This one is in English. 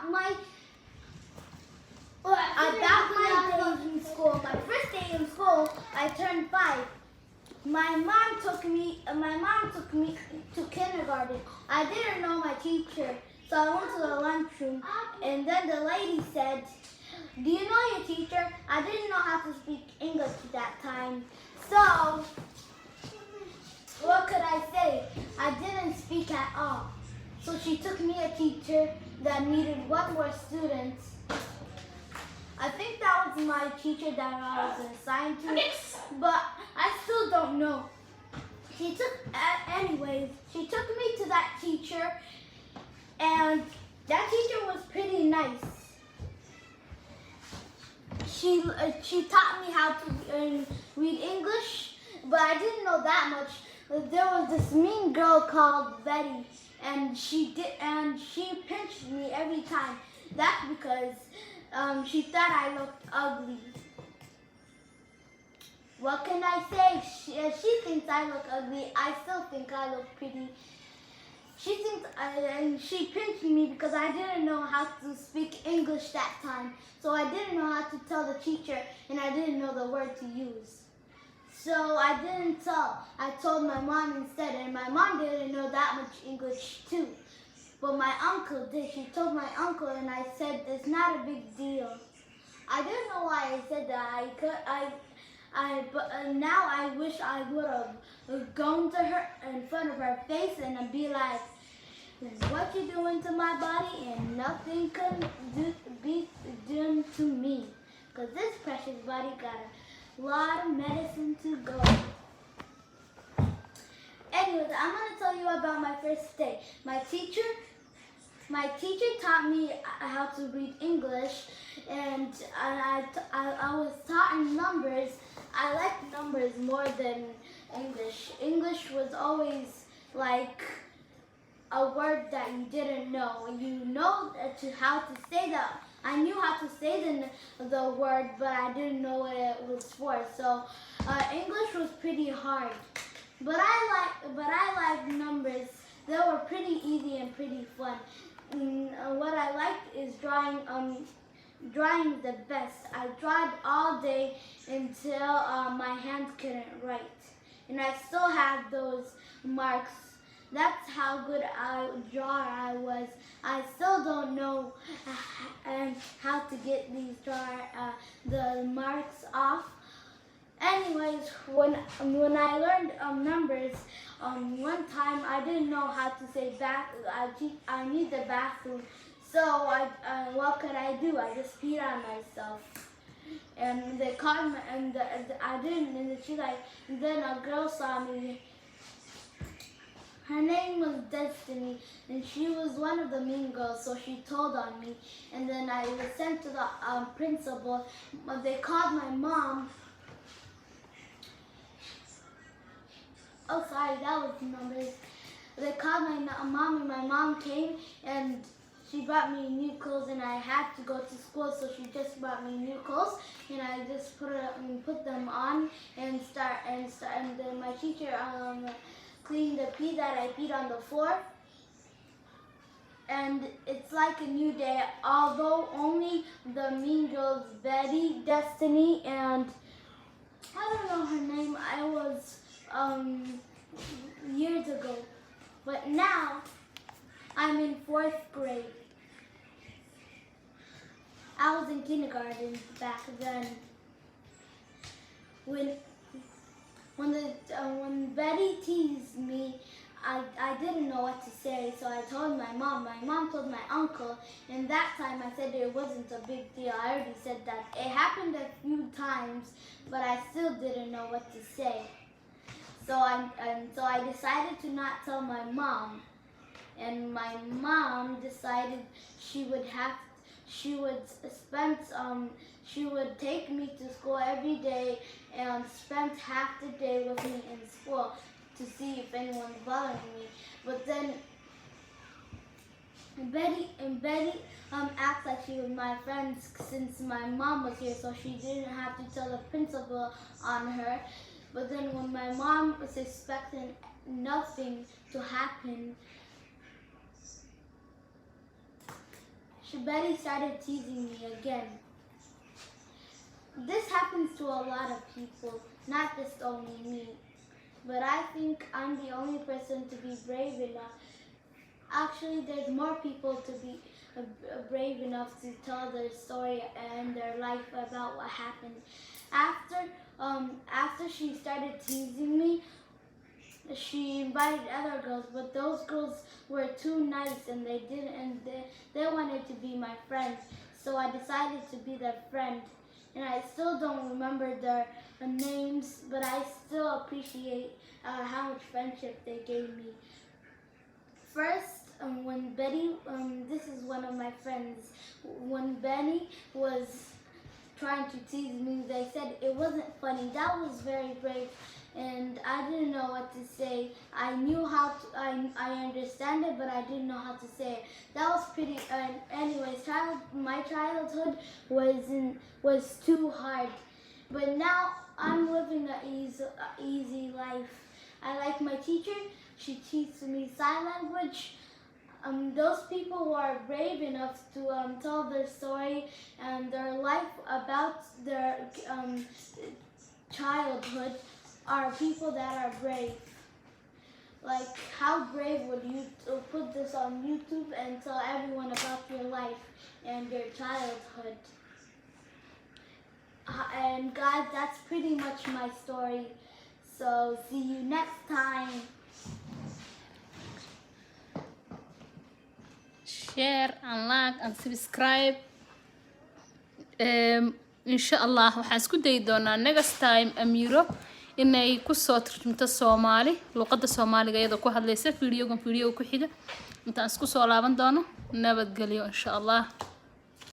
my days in school, my first day in school, I turned 5. My mom took me to kindergarten. I didn't know my teacher, so I went to the lunchroom, and then the lady said, "Do you know your teacher?" I didn't know how to speak English at that time, so what could I say? I didn't speak at all. So she took me a teacher that needed one more students. I think that was my teacher that I was assigned to, but I still don't know. Anyways, she took me to that teacher, and that teacher was pretty nice. She taught me how to read English, but I didn't know that much. There was this mean girl called Betty, and she pinched me every time. That's because she thought I looked ugly. What can I say? She thinks I look ugly. I still think I look pretty. She thinks, and she pinched me because I didn't know how to speak English that time. So I didn't know how to tell the teacher, and I didn't know the word to use. So I didn't tell. I told my mom instead, and my mom didn't know that much English too. But my uncle did. She told my uncle, and I said, "It's not a big deal." I didn't know why I said that. But now I wish I would have gone to her in front of her face and I'd be like, "What you doing to my body, and nothing can be done to me, because this precious body got a lot of medicine to go." Anyways, I'm gonna tell you about my first day. My teacher taught me how to read English, and I was taught in numbers. I like numbers more than English. English was always like a word that you didn't know. You know how to say that. I knew how to say the word, but I didn't know what it was for. So English was pretty hard. But I like numbers. They were pretty easy and pretty fun. What I liked is drawing. Drawing the best. I drawed all day until my hands couldn't write, and I still have those marks. That's how good a drawer I was. I still don't know how to get the marks off. Anyways, when I learned numbers, one time I didn't know how to say I need the bathroom. So what could I do? I just peed on myself, and they caught me, and I didn't. And then a girl saw me. Her name was Destiny, and she was one of the mean girls. So she told on me, and then I was sent to the principal. They called my mom. Oh, sorry, that was numbers. They called my mom, and my mom came, and she brought me new clothes, and I had to go to school, so she just brought me new clothes, and I just put them on and then my teacher cleaned the pee that I peed on the floor, and it's like a new day. Although only the mean girls, Betty, Destiny, and I don't know her name. I was years ago, but now I'm in 4th grade. I was in kindergarten back then. When Betty teased me, I didn't know what to say, so I told my mom. My mom told my uncle, and that time I said it wasn't a big deal. I already said that. It happened a few times, but I still didn't know what to say. So I decided to not tell my mom, and my mom decided she would take me to school every day and spend half the day with me in school to see if anyone's bothering me. But then Betty acts like she was my friend since my mom was here, so she didn't have to tell the principal on her. But then when my mom was expecting nothing to happen, Betty started teasing me again. This happens to a lot of people, not just only me. But I think I'm the only person to be brave enough. Actually, there's more people to be brave enough to tell their story and their life about what happened. After she started teasing me, she invited other girls, but those girls were too nice and they wanted to be my friends. So I decided to be their friend. And I still don't remember their names, but I still appreciate how much friendship they gave me. First, when Betty, this is one of my friends, when Benny was trying to tease me, they said it wasn't funny. That was very brave, and I didn't know what to say. I knew how to, I understand it, but I didn't know how to say it. That was pretty, anyways, my childhood was too hard. But now I'm living an easy life. I like my teacher. She teaches me sign language. Those people who are brave enough to tell their story and their life about their childhood are people that are brave. Like, how brave would you put this on YouTube and tell everyone about your life and your childhood? And guys, that's pretty much my story. So see you next time. Share and like and subscribe. Insha Allah waxaan isku dayi doonaa next time Amira inay ku soo turjumto Soomaali luqadda Soomaaliga iyadoo ku hadlaysa video ku xiga intaan isku soo laaban doono nabadgelyo insha Allah.